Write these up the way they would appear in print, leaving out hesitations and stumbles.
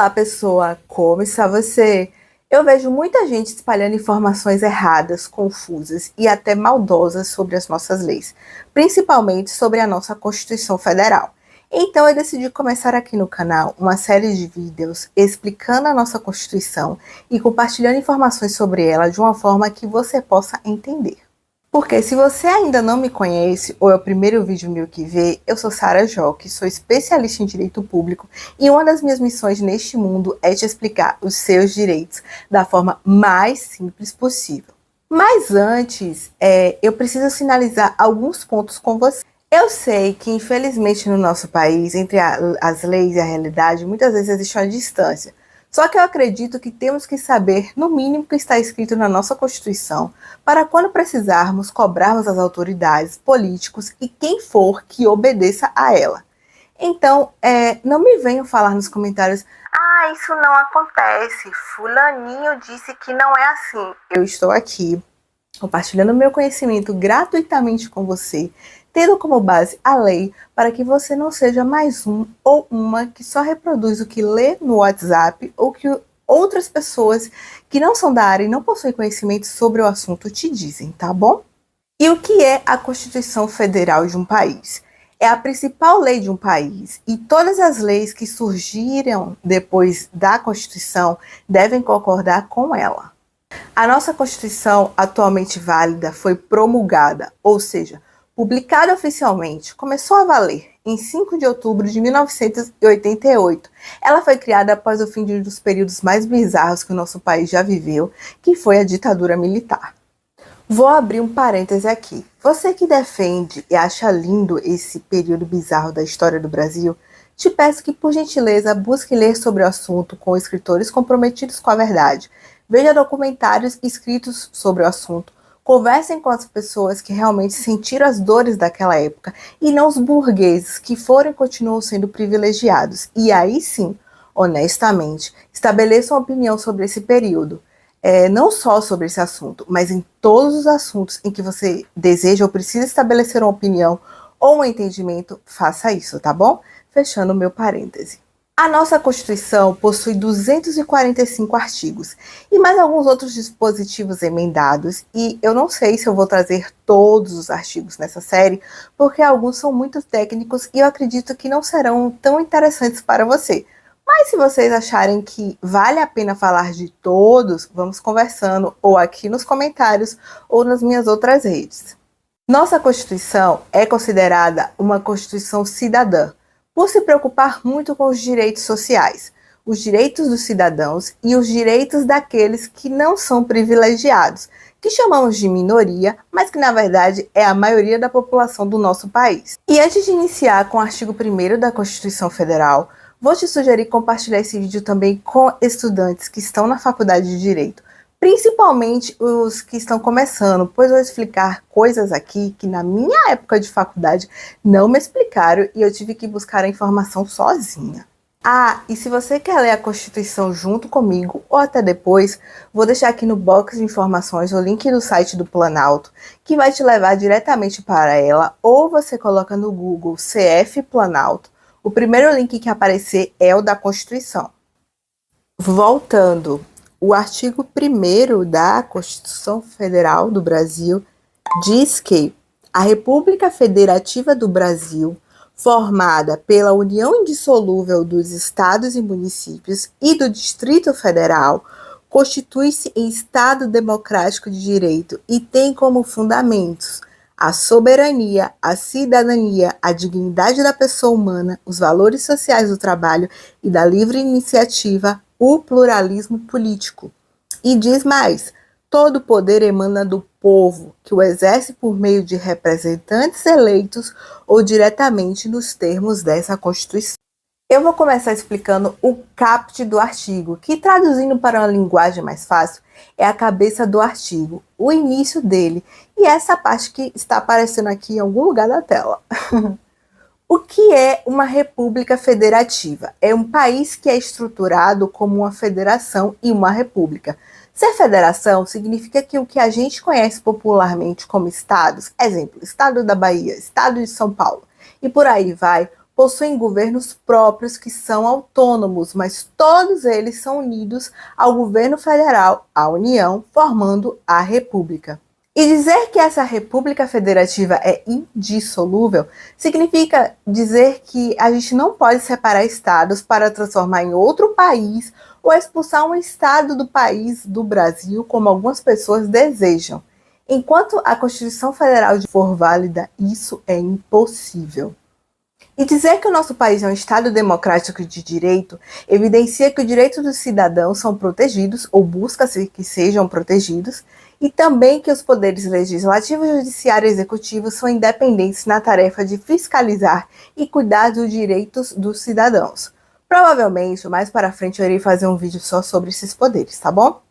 Olá, pessoa! Como está você? Eu vejo muita gente espalhando informações erradas, confusas e até maldosas sobre as nossas leis, principalmente sobre a nossa Constituição Federal. Então, eu decidi começar aqui no canal uma série de vídeos explicando a nossa Constituição e compartilhando informações sobre ela de uma forma que você possa entender. Porque se você ainda não me conhece, ou é o primeiro vídeo meu que vê, eu sou Sara Joque, sou especialista em direito público e uma das minhas missões neste mundo é te explicar os seus direitos da forma mais simples possível. Mas antes, eu preciso sinalizar alguns pontos com você. Eu sei que, infelizmente, no nosso país, entre as leis e a realidade, muitas vezes existe uma distância. Só que eu acredito que temos que saber, no mínimo, o que está escrito na nossa Constituição, para quando precisarmos, cobrarmos as autoridades, políticos e quem for que obedeça a ela. Então, não me venham falar nos comentários, isso não acontece, fulaninho disse que não é assim. Eu estou aqui, compartilhando meu conhecimento gratuitamente com você, tendo como base a lei, para que você não seja mais um ou uma que só reproduz o que lê no WhatsApp ou que outras pessoas que não são da área e não possuem conhecimento sobre o assunto te dizem, tá bom? E o que é a Constituição Federal de um país? É a principal lei de um país e todas as leis que surgiram depois da Constituição devem concordar com ela. A nossa Constituição, atualmente válida, foi promulgada, ou seja, publicada oficialmente, começou a valer em 5 de outubro de 1988. Ela foi criada após o fim de um dos períodos mais bizarros que o nosso país já viveu, que foi a ditadura militar. Vou abrir um parêntese aqui. Você que defende e acha lindo esse período bizarro da história do Brasil, te peço que, por gentileza, busque ler sobre o assunto com escritores comprometidos com a verdade. Veja documentários escritos sobre o assunto. Conversem com as pessoas que realmente sentiram as dores daquela época e não os burgueses que foram e continuam sendo privilegiados. E aí sim, honestamente, estabeleçam uma opinião sobre esse período. Não só sobre esse assunto, mas em todos os assuntos em que você deseja ou precisa estabelecer uma opinião ou um entendimento, faça isso, tá bom? Fechando o meu parêntese. A nossa Constituição possui 245 artigos e mais alguns outros dispositivos emendados, e eu não sei se eu vou trazer todos os artigos nessa série, porque alguns são muito técnicos e eu acredito que não serão tão interessantes para você. Mas se vocês acharem que vale a pena falar de todos, vamos conversando ou aqui nos comentários ou nas minhas outras redes. Nossa Constituição é considerada uma Constituição cidadã, por se preocupar muito com os direitos sociais, os direitos dos cidadãos e os direitos daqueles que não são privilegiados, que chamamos de minoria, mas que na verdade é a maioria da população do nosso país. E antes de iniciar com o artigo 1º da Constituição Federal, vou te sugerir compartilhar esse vídeo também com estudantes que estão na faculdade de Direito, principalmente os que estão começando, pois eu vou explicar coisas aqui que na minha época de faculdade não me explicaram e eu tive que buscar a informação sozinha. E se você quer ler a Constituição junto comigo ou até depois, vou deixar aqui no box de informações o link do site do Planalto, que vai te levar diretamente para ela, ou você coloca no Google CF Planalto. O primeiro link que aparecer é o da Constituição. Voltando. O artigo 1º da Constituição Federal do Brasil diz que a República Federativa do Brasil, formada pela união indissolúvel dos estados e municípios e do Distrito Federal, constitui-se em Estado democrático de direito e tem como fundamentos a soberania, a cidadania, a dignidade da pessoa humana, os valores sociais do trabalho e da livre iniciativa, o pluralismo político. E diz mais, todo poder emana do povo, que o exerce por meio de representantes eleitos ou diretamente nos termos dessa Constituição. Eu vou começar explicando o caput do artigo, que traduzindo para uma linguagem mais fácil, é a cabeça do artigo, o início dele, e essa parte que está aparecendo aqui em algum lugar da tela. O que é uma república federativa? É um país que é estruturado como uma federação e uma república. Ser federação significa que o que a gente conhece popularmente como estados, exemplo, estado da Bahia, estado de São Paulo, e por aí vai, possuem governos próprios que são autônomos, mas todos eles são unidos ao governo federal, à União, formando a República. E dizer que essa República Federativa é indissolúvel significa dizer que a gente não pode separar estados para transformar em outro país ou expulsar um estado do país do Brasil, como algumas pessoas desejam. Enquanto a Constituição Federal for válida, isso é impossível. E dizer que o nosso país é um Estado democrático de direito evidencia que os direitos dos cidadãos são protegidos, ou busca-se que sejam protegidos, e também que os poderes legislativo, judiciário e executivo são independentes na tarefa de fiscalizar e cuidar dos direitos dos cidadãos. Provavelmente, mais para frente, eu irei fazer um vídeo só sobre esses poderes, tá bom?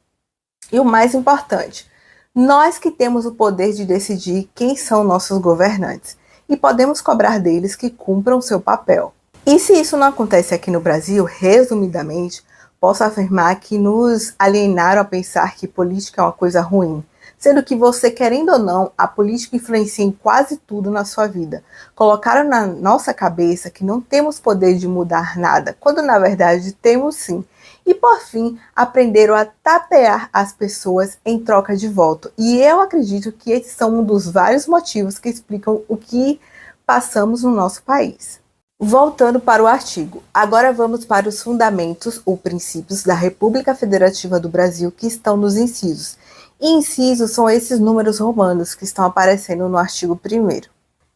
E o mais importante, nós que temos o poder de decidir quem são nossos governantes e podemos cobrar deles que cumpram seu papel. E se isso não acontece aqui no Brasil, resumidamente, posso afirmar que nos alienaram a pensar que política é uma coisa ruim, sendo que você, querendo ou não, a política influencia em quase tudo na sua vida. Colocaram na nossa cabeça que não temos poder de mudar nada, quando na verdade temos sim. E por fim, aprenderam a tapear as pessoas em troca de voto. E eu acredito que esses são um dos vários motivos que explicam o que passamos no nosso país. Voltando para o artigo, agora vamos para os fundamentos ou princípios da República Federativa do Brasil que estão nos incisos. E incisos são esses números romanos que estão aparecendo no artigo 1º.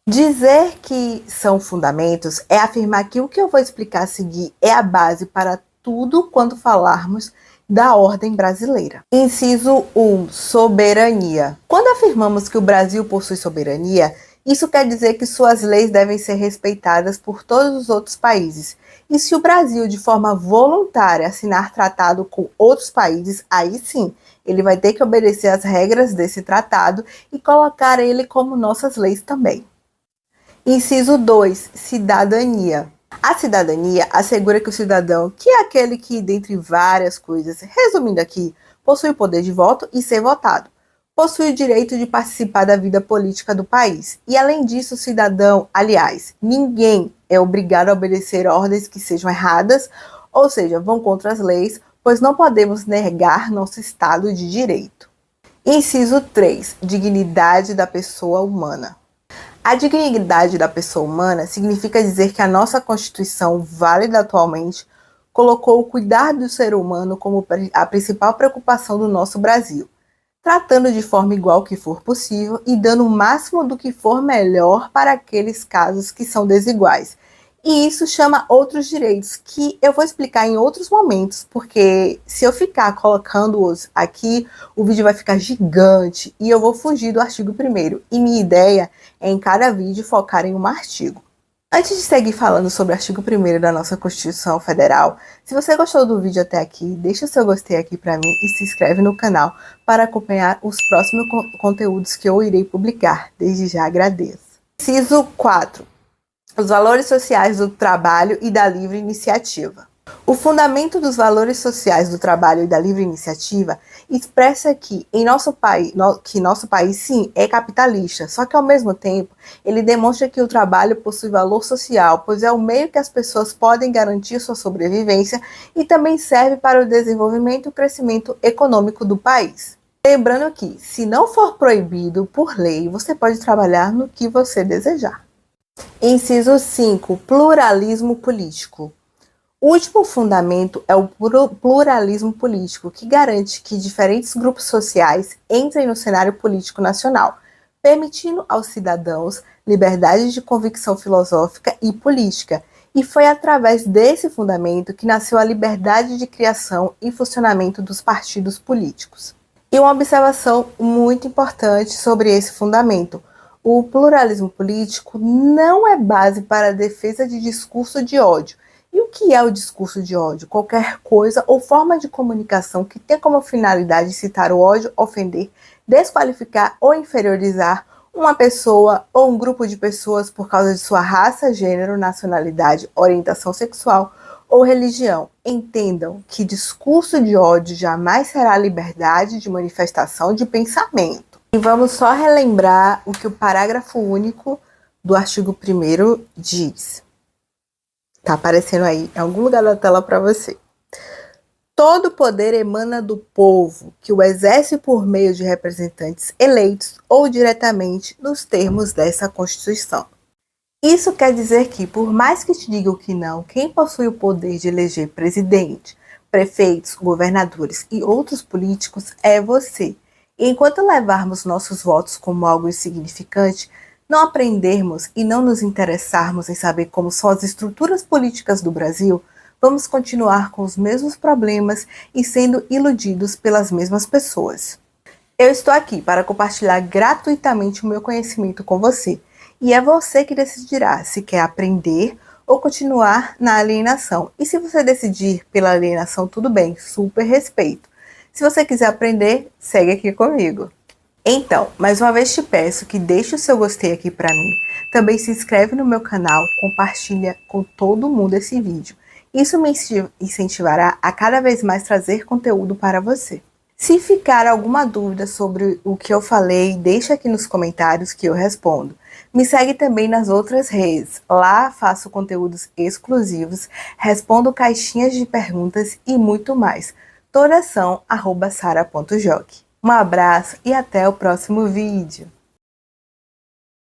Dizer que são fundamentos é afirmar que o que eu vou explicar a seguir é a base para tudo quando falarmos da ordem brasileira. Inciso 1, soberania. Quando afirmamos que o Brasil possui soberania, isso quer dizer que suas leis devem ser respeitadas por todos os outros países. E se o Brasil, de forma voluntária, assinar tratado com outros países, aí sim, ele vai ter que obedecer às regras desse tratado e colocar ele como nossas leis também. Inciso 2, cidadania. A cidadania assegura que o cidadão, que é aquele que, dentre várias coisas, resumindo aqui, possui o poder de voto e ser votado, possui o direito de participar da vida política do país. E, além disso, o cidadão, aliás, ninguém é obrigado a obedecer ordens que sejam erradas, ou seja, vão contra as leis, pois não podemos negar nosso Estado de Direito. Inciso 3, dignidade da pessoa humana. A dignidade da pessoa humana significa dizer que a nossa Constituição, válida atualmente, colocou o cuidar do ser humano como a principal preocupação do nosso Brasil, tratando de forma igual que for possível e dando o máximo do que for melhor para aqueles casos que são desiguais. E isso chama outros direitos, que eu vou explicar em outros momentos, porque se eu ficar colocando-os aqui, o vídeo vai ficar gigante e eu vou fugir do artigo 1º. E minha ideia é, em cada vídeo, focar em um artigo. Antes de seguir falando sobre o artigo 1º da nossa Constituição Federal, se você gostou do vídeo até aqui, deixa o seu gostei aqui para mim e se inscreve no canal para acompanhar os próximos conteúdos que eu irei publicar. Desde já agradeço. Inciso 4. Os valores sociais do trabalho e da livre iniciativa. O fundamento dos valores sociais do trabalho e da livre iniciativa expressa que nosso país sim é capitalista, só que ao mesmo tempo ele demonstra que o trabalho possui valor social, pois é o meio que as pessoas podem garantir sua sobrevivência e também serve para o desenvolvimento e o crescimento econômico do país. Lembrando que, se não for proibido por lei, você pode trabalhar no que você desejar. Inciso 5. Pluralismo político. O último fundamento é o pluralismo político, que garante que diferentes grupos sociais entrem no cenário político nacional, permitindo aos cidadãos liberdade de convicção filosófica e política. E foi através desse fundamento que nasceu a liberdade de criação e funcionamento dos partidos políticos. E uma observação muito importante sobre esse fundamento: o pluralismo político não é base para a defesa de discurso de ódio. E o que é o discurso de ódio? Qualquer coisa ou forma de comunicação que tenha como finalidade incitar o ódio, ofender, desqualificar ou inferiorizar uma pessoa ou um grupo de pessoas por causa de sua raça, gênero, nacionalidade, orientação sexual ou religião. Entendam que discurso de ódio jamais será liberdade de manifestação de pensamento. E vamos só relembrar o que o parágrafo único do artigo 1º diz. Tá aparecendo aí em algum lugar da tela para você. Todo poder emana do povo, que o exerce por meio de representantes eleitos ou diretamente nos termos dessa Constituição. Isso quer dizer que, por mais que te digam que não, quem possui o poder de eleger presidente, prefeitos, governadores e outros políticos é você. E enquanto levarmos nossos votos como algo insignificante, não aprendermos e não nos interessarmos em saber como são as estruturas políticas do Brasil, vamos continuar com os mesmos problemas e sendo iludidos pelas mesmas pessoas. Eu estou aqui para compartilhar gratuitamente o meu conhecimento com você. E é você que decidirá se quer aprender ou continuar na alienação. E se você decidir pela alienação, tudo bem, super respeito. Se você quiser aprender, segue aqui comigo. Então, mais uma vez te peço que deixe o seu gostei aqui para mim. Também se inscreve no meu canal, compartilha com todo mundo esse vídeo. Isso me incentivará a cada vez mais trazer conteúdo para você. Se ficar alguma dúvida sobre o que eu falei, deixa aqui nos comentários que eu respondo. Me segue também nas outras redes. Lá faço conteúdos exclusivos, respondo caixinhas de perguntas e muito mais. Todas são @sara.joc. Um abraço e até o próximo vídeo.